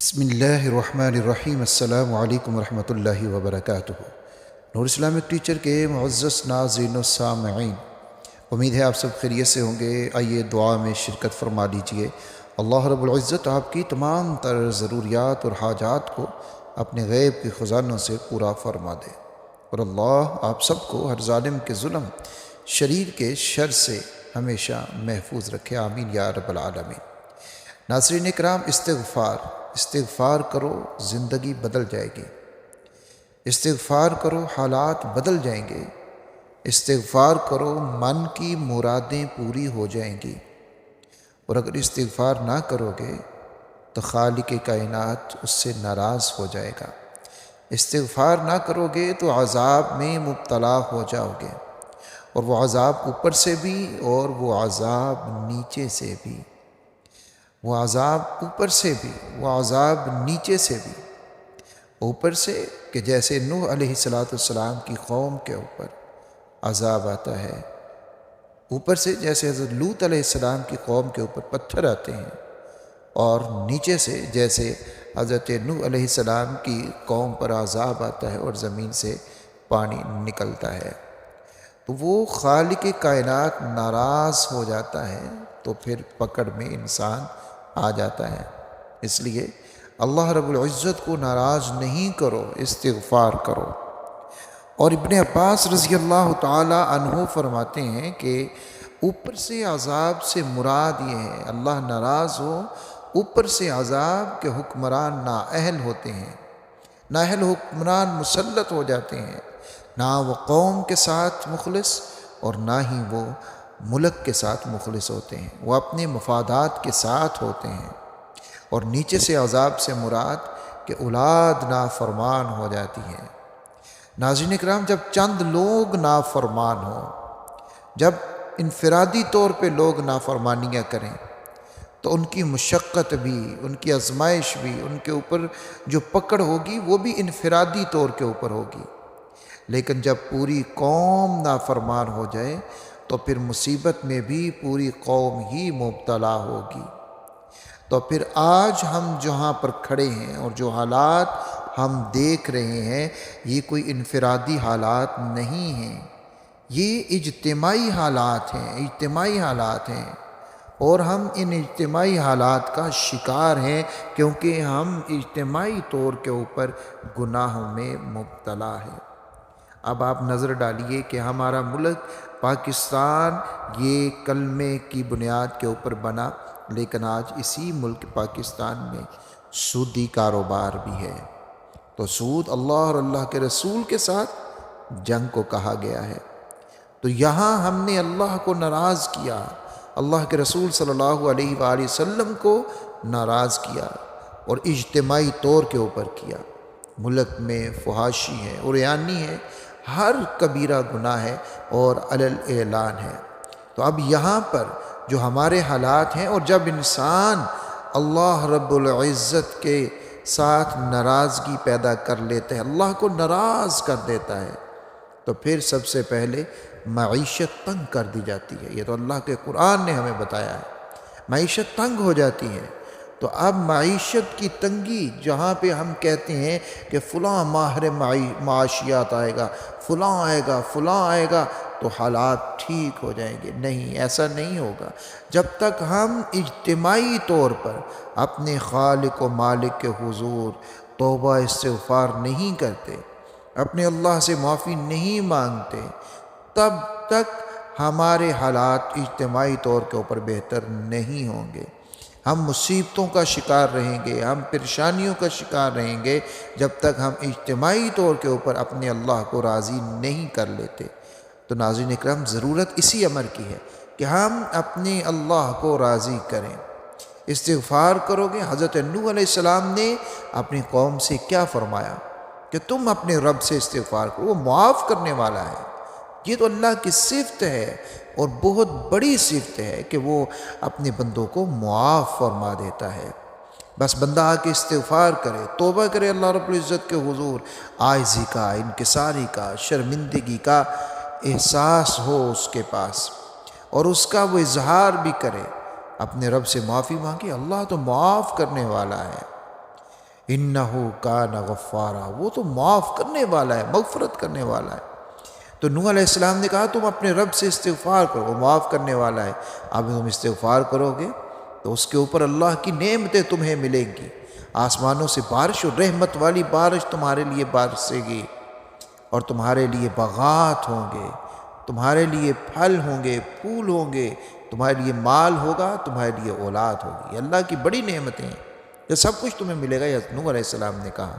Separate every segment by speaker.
Speaker 1: بسم اللہ الرحمن الرحیم۔ السلام علیکم ورحمۃ اللہ وبرکاتہ۔ نور اسلامک ٹیچر کے معزز ناظرین و سامعین، امید ہے آپ سب خیریت سے ہوں گے۔ آئیے دعا میں شرکت فرما لیجئے۔ اللہ رب العزت آپ کی تمام تر ضروریات اور حاجات کو اپنے غیب کے خزانوں سے پورا فرما دے، اور اللہ آپ سب کو ہر ظالم کے ظلم، شریر کے شر سے ہمیشہ محفوظ رکھے، آمین یا رب العالمین۔ ناظرین اکرام، استغفار کرو، زندگی بدل جائے گی۔ استغفار کرو، حالات بدل جائیں گے۔ استغفار کرو، من کی مرادیں پوری ہو جائیں گی۔ اور اگر استغفار نہ کرو گے تو خالق کائنات اس سے ناراض ہو جائے گا۔ استغفار نہ کرو گے تو عذاب میں مبتلا ہو جاؤ گے، اور وہ عذاب اوپر سے بھی اور وہ عذاب نیچے سے بھی، وہ عذاب اوپر سے بھی، وہ عذاب نیچے سے بھی۔ اوپر سے کہ جیسے نوح علیہ السلام کی قوم کے اوپر عذاب آتا ہے، اوپر سے جیسے حضرت لوط علیہ السلام کی قوم کے اوپر پتھر آتے ہیں، اور نیچے سے جیسے حضرت نوح علیہ السلام کی قوم پر عذاب آتا ہے اور زمین سے پانی نکلتا ہے۔ تو وہ خالق کائنات ناراض ہو جاتا ہے تو پھر پکڑ میں انسان آ جاتا ہے۔ اس لیے اللہ رب العزت کو ناراض نہیں کرو، استغفار کرو۔ اور ابن عباس رضی اللہ تعالی عنہ فرماتے ہیں کہ اوپر سے عذاب سے مراد یہ ہے، اللہ ناراض ہو، اوپر سے عذاب کے حکمران نااہل ہوتے ہیں، نااہل حکمران مسلط ہو جاتے ہیں، نہ وہ قوم کے ساتھ مخلص اور نہ ہی وہ ملک کے ساتھ مخلص ہوتے ہیں، وہ اپنے مفادات کے ساتھ ہوتے ہیں۔ اور نیچے سے عذاب سے مراد کہ اولاد نافرمان ہو جاتی ہے۔ ناظرین اکرام، جب چند لوگ نافرمان ہوں، جب انفرادی طور پہ لوگ نافرمانیاں کریں، تو ان کی مشقت بھی، ان کی آزمائش بھی، ان کے اوپر جو پکڑ ہوگی وہ بھی انفرادی طور کے اوپر ہوگی۔ لیکن جب پوری قوم نافرمان ہو جائے تو پھر مصیبت میں بھی پوری قوم ہی مبتلا ہوگی۔ تو پھر آج ہم جہاں پر کھڑے ہیں اور جو حالات ہم دیکھ رہے ہیں، یہ کوئی انفرادی حالات نہیں ہیں، یہ اجتماعی حالات ہیں، اجتماعی حالات ہیں۔ اور ہم ان اجتماعی حالات کا شکار ہیں، کیونکہ ہم اجتماعی طور کے اوپر گناہوں میں مبتلا ہیں۔ اب آپ نظر ڈالیے کہ ہمارا ملک پاکستان یہ کلمے کی بنیاد کے اوپر بنا، لیکن آج اسی ملک پاکستان میں سودی کاروبار بھی ہے۔ تو سود اللہ اور اللہ کے رسول کے ساتھ جنگ کو کہا گیا ہے۔ تو یہاں ہم نے اللہ کو ناراض کیا، اللہ کے رسول صلی اللہ علیہ وآلہ وسلم کو ناراض کیا، اور اجتماعی طور کے اوپر کیا۔ ملک میں فحاشی ہے، عریانی ہے، ہر کبیرہ گناہ ہے اور علی الاعلان ہے۔ تو اب یہاں پر جو ہمارے حالات ہیں، اور جب انسان اللہ رب العزت کے ساتھ ناراضگی پیدا کر لیتا ہے، اللہ کو ناراض کر دیتا ہے، تو پھر سب سے پہلے معیشت تنگ کر دی جاتی ہے۔ یہ تو اللہ کے قرآن نے ہمیں بتایا ہے، معیشت تنگ ہو جاتی ہے۔ تو اب معیشت کی تنگی، جہاں پہ ہم کہتے ہیں کہ فلاں ماہر معاشیات آئے گا، فلاں آئے گا، فلاں آئے گا، تو حالات ٹھیک ہو جائیں گے، نہیں، ایسا نہیں ہوگا۔ جب تک ہم اجتماعی طور پر اپنے خالق و مالک کے حضور توبہ استغفار نہیں کرتے، اپنے اللہ سے معافی نہیں مانگتے، تب تک ہمارے حالات اجتماعی طور کے اوپر بہتر نہیں ہوں گے۔ ہم مصیبتوں کا شکار رہیں گے، ہم پریشانیوں کا شکار رہیں گے، جب تک ہم اجتماعی طور کے اوپر اپنے اللہ کو راضی نہیں کر لیتے۔ تو ناظرین اکرام، ضرورت اسی امر کی ہے کہ ہم اپنے اللہ کو راضی کریں۔ استغفار کرو گے، حضرت نوح علیہ السلام نے اپنی قوم سے کیا فرمایا کہ تم اپنے رب سے استغفار کرو، وہ معاف کرنے والا ہے۔ یہ تو اللہ کی صفت ہے، اور بہت بڑی صفت ہے کہ وہ اپنے بندوں کو معاف فرما دیتا ہے۔ بس بندہ آ کے استغفار کرے، توبہ کرے اللہ رب العزت کے حضور، عاجزی کا، انکساری کا، شرمندگی کا احساس ہو اس کے پاس، اور اس کا وہ اظہار بھی کرے، اپنے رب سے معافی مانگے۔ اللہ تو معاف کرنے والا ہے۔ انہو کان غفارا، وہ تو معاف کرنے والا ہے، مغفرت کرنے والا ہے۔ تو نوح علیہ السلام نے کہا تم اپنے رب سے استغفار کرو، وہ معاف کرنے والا ہے۔ اب تم استغفار کرو گے تو اس کے اوپر اللہ کی نعمتیں تمہیں ملیں گی، آسمانوں سے بارش اور رحمت والی بارش تمہارے لیے برسے گی، اور تمہارے لیے باغات ہوں گے، تمہارے لیے پھل ہوں گے، پھول ہوں گے، تمہارے لیے مال ہوگا، تمہارے لیے اولاد ہوگی۔ یہ اللہ کی بڑی نعمتیں ہیں، یہ سب کچھ تمہیں ملے گا، یہ نوح علیہ السلام نے کہا۔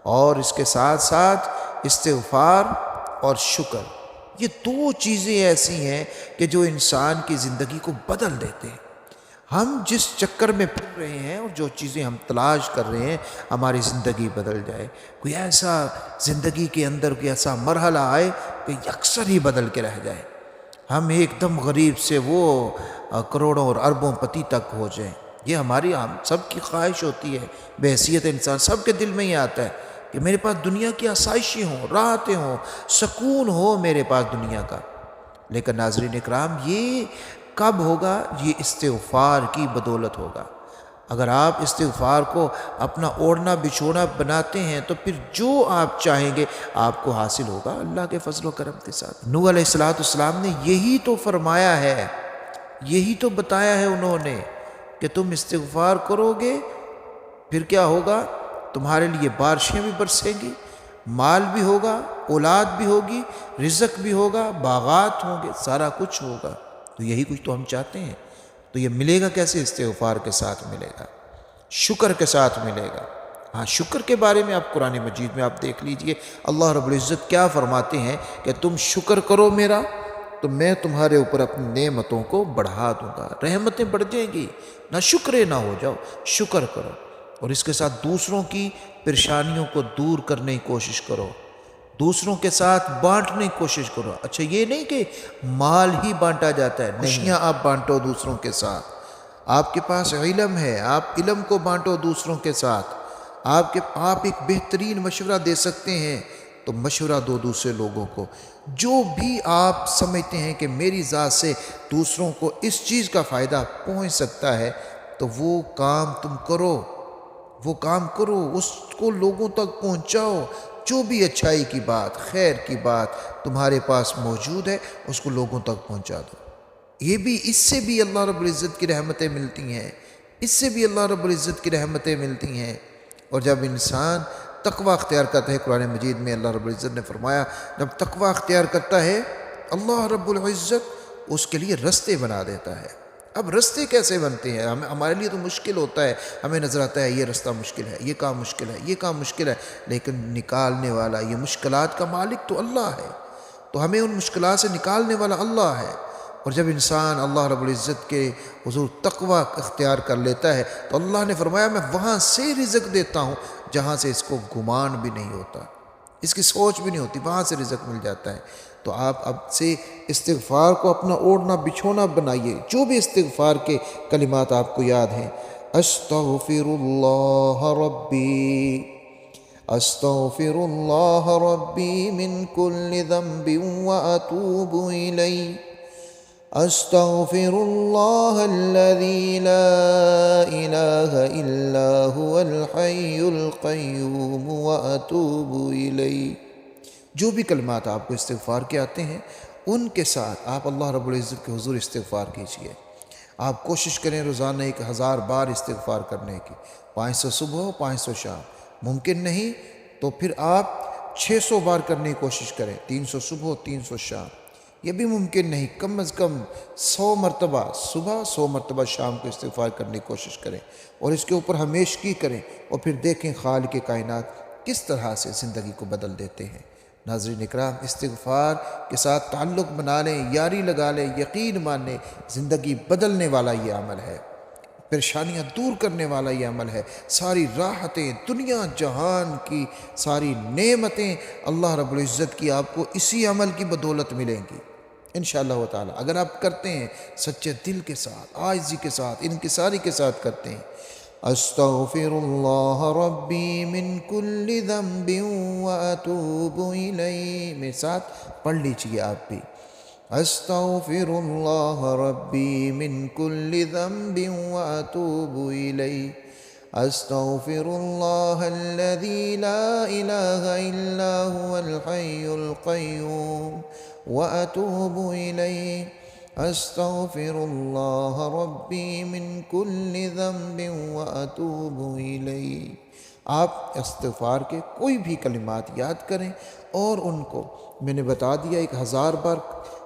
Speaker 1: اور اس کے ساتھ ساتھ استغفار اور شکر، یہ دو چیزیں ایسی ہیں کہ جو انسان کی زندگی کو بدل دیتے ہیں۔ ہم جس چکر میں پھر رہے ہیں اور جو چیزیں ہم تلاش کر رہے ہیں، ہماری زندگی بدل جائے، کوئی ایسا زندگی کے اندر کوئی ایسا مرحلہ آئے کہ یکسر ہی بدل کے رہ جائے، ہم ایک دم غریب سے وہ کروڑوں اور اربوں پتی تک ہو جائیں۔ یہ ہماری ہم سب کی خواہش ہوتی ہے، بحیثیت انسان سب کے دل میں ہی آتا ہے کہ میرے پاس دنیا کی آسائشیں ہوں، راحتیں ہوں، سکون ہو میرے پاس دنیا کا۔ لیکن ناظرین اکرام، یہ کب ہوگا؟ یہ استغفار کی بدولت ہوگا۔ اگر آپ استغفار کو اپنا اوڑھنا بچھونا بناتے ہیں تو پھر جو آپ چاہیں گے آپ کو حاصل ہوگا اللہ کے فضل و کرم کے ساتھ۔ نوح علیہ السلام نے یہی تو فرمایا ہے، یہی تو بتایا ہے انہوں نے کہ تم استغفار کرو گے پھر کیا ہوگا؟ تمہارے لیے بارشیں بھی برسیں گی، مال بھی ہوگا، اولاد بھی ہوگی، رزق بھی ہوگا، باغات ہوں گے، سارا کچھ ہوگا۔ تو یہی کچھ تو ہم چاہتے ہیں۔ تو یہ ملے گا کیسے؟ استغفار کے ساتھ ملے گا، شکر کے ساتھ ملے گا۔ ہاں، شکر کے بارے میں آپ قرآن مجید میں آپ دیکھ لیجئے، اللہ رب العزت کیا فرماتے ہیں کہ تم شکر کرو میرا تو میں تمہارے اوپر اپنی نعمتوں کو بڑھا دوں گا، رحمتیں بڑھ جائیں گی۔ نہ شکرے نہ ہو جاؤ، شکر کرو، اور اس کے ساتھ دوسروں کی پریشانیوں کو دور کرنے کی کوشش کرو، دوسروں کے ساتھ بانٹنے کی کوشش کرو۔ اچھا، یہ نہیں کہ مال ہی بانٹا جاتا ہے، خوشیاں آپ بانٹو دوسروں کے ساتھ۔ آپ کے پاس علم ہے، آپ علم کو بانٹو دوسروں کے ساتھ۔ آپ ایک بہترین مشورہ دے سکتے ہیں تو مشورہ دو دوسرے لوگوں کو۔ جو بھی آپ سمجھتے ہیں کہ میری ذات سے دوسروں کو اس چیز کا فائدہ پہنچ سکتا ہے تو وہ کام تم کرو، وہ کام کرو، اس کو لوگوں تک پہنچاؤ۔ جو بھی اچھائی کی بات، خیر کی بات تمہارے پاس موجود ہے اس کو لوگوں تک پہنچا دو۔ اس سے بھی اللہ رب العزت کی رحمتیں ملتی ہیں، اس سے بھی اللہ رب العزت کی رحمتیں ملتی ہیں۔ اور جب انسان تقوی اختیار کرتا ہے، قرآن مجید میں اللہ رب العزت نے فرمایا جب تقوی اختیار کرتا ہے اللہ رب العزت اس کے لیے رستے بنا دیتا ہے۔ اب رستے کیسے بنتے ہیں؟ ہمارے لیے تو مشکل ہوتا ہے، ہمیں نظر آتا ہے یہ رستہ مشکل ہے، یہ کام مشکل ہے، یہ کام مشکل ہے، لیکن نکالنے والا، یہ مشکلات کا مالک تو اللہ ہے، تو ہمیں ان مشکلات سے نکالنے والا اللہ ہے۔ اور جب انسان اللہ رب العزت کے حضور تقوی اختیار کر لیتا ہے تو اللہ نے فرمایا میں وہاں سے رزق دیتا ہوں جہاں سے اس کو گمان بھی نہیں ہوتا، اس کی سوچ بھی نہیں ہوتی، وہاں سے رزق مل جاتا ہے۔ تو آپ اب سے استغفار کو اپنا اوڑھنا بچھونا بنائیے۔ جو بھی استغفار کے کلمات آپ کو یاد ہیں، استغفر اللہ ربی، استغفر اللہ ربی من کل ذنب واتوب الیہ، استغفر اللہ الذی لا الہ الا هو الحی القیوم واتوب الیہ۔ جو بھی کلمات آپ کو استغفار کے آتے ہیں ان کے ساتھ آپ اللہ رب العزت کے حضور استغفار کیجئے۔ آپ کوشش کریں روزانہ 1000 بار استغفار کرنے کی، 500 صبح 500 شام۔ ممکن نہیں تو پھر آپ 600 بار کرنے کی کوشش کریں، 300 صبح 300 شام۔ یہ بھی ممکن نہیں، کم از کم 100 مرتبہ صبح 100 مرتبہ شام کو استغفار کرنے کی کوشش کریں، اور اس کے اوپر ہمیشگی کریں، اور پھر دیکھیں خالق کائنات کس طرح سے زندگی کو بدل دیتے ہیں۔ ناظرین اکرام، استغفار کے ساتھ تعلق بنا لیں، یاری لگا لیں، یقین مان لیں، زندگی بدلنے والا یہ عمل ہے، پریشانیاں دور کرنے والا یہ عمل ہے۔ ساری راحتیں، دنیا جہان کی ساری نعمتیں اللہ رب العزت کی آپ کو اسی عمل کی بدولت ملیں گی انشاءاللہ تعالی، اگر آپ کرتے ہیں سچے دل کے ساتھ، عاجزی کے ساتھ، انکساری کے ساتھ کرتے ہیں۔ استغفر اللہ ربی من کل ذنب واتوب الیہ، میرے ساتھ پڑھ لیجئے آپ بھی، استغفر اللہ ربی من کل ذنب واتوب الیہ، استغفر اللہ الذی لا الہ الا هو الحی القیوم واتوب الیہ استغفر اللہ ربی من کل ذنب واتوب الیہ۔ آپ استغفار کے کوئی بھی کلمات یاد کریں اور ان کو میں نے بتا دیا 1000 بار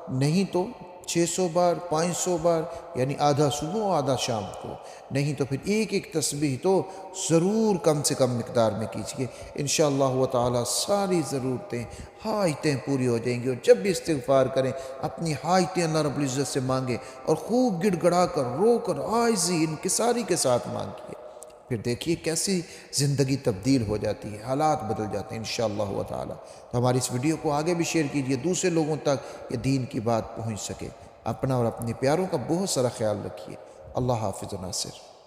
Speaker 1: نہیں تو 600 بار 500 بار، یعنی آدھا صبح آدھا شام کو، نہیں تو پھر ایک ایک تسبیح تو ضرور کم سے کم مقدار میں کیجیے۔ انشاءاللہ و تعالی ساری ضرورتیں حاجتیں پوری ہو جائیں گی۔ اور جب بھی استغفار کریں اپنی حاجتیں اللہ رب العزت سے مانگیں اور خوب گڑ گڑا کر رو کر عاجزی انکساری کے ساتھ مانگیے، پھر دیکھیے کیسی زندگی تبدیل ہو جاتی ہے، حالات بدل جاتے ہیں انشاءاللہ و تعالی۔ تو ہماری اس ویڈیو کو آگے بھی شیئر کیجیے، دوسرے لوگوں تک یہ دین کی بات پہنچ سکے۔ اپنا اور اپنے پیاروں کا بہت سارا خیال رکھیے۔ اللہ حافظ و ناصر۔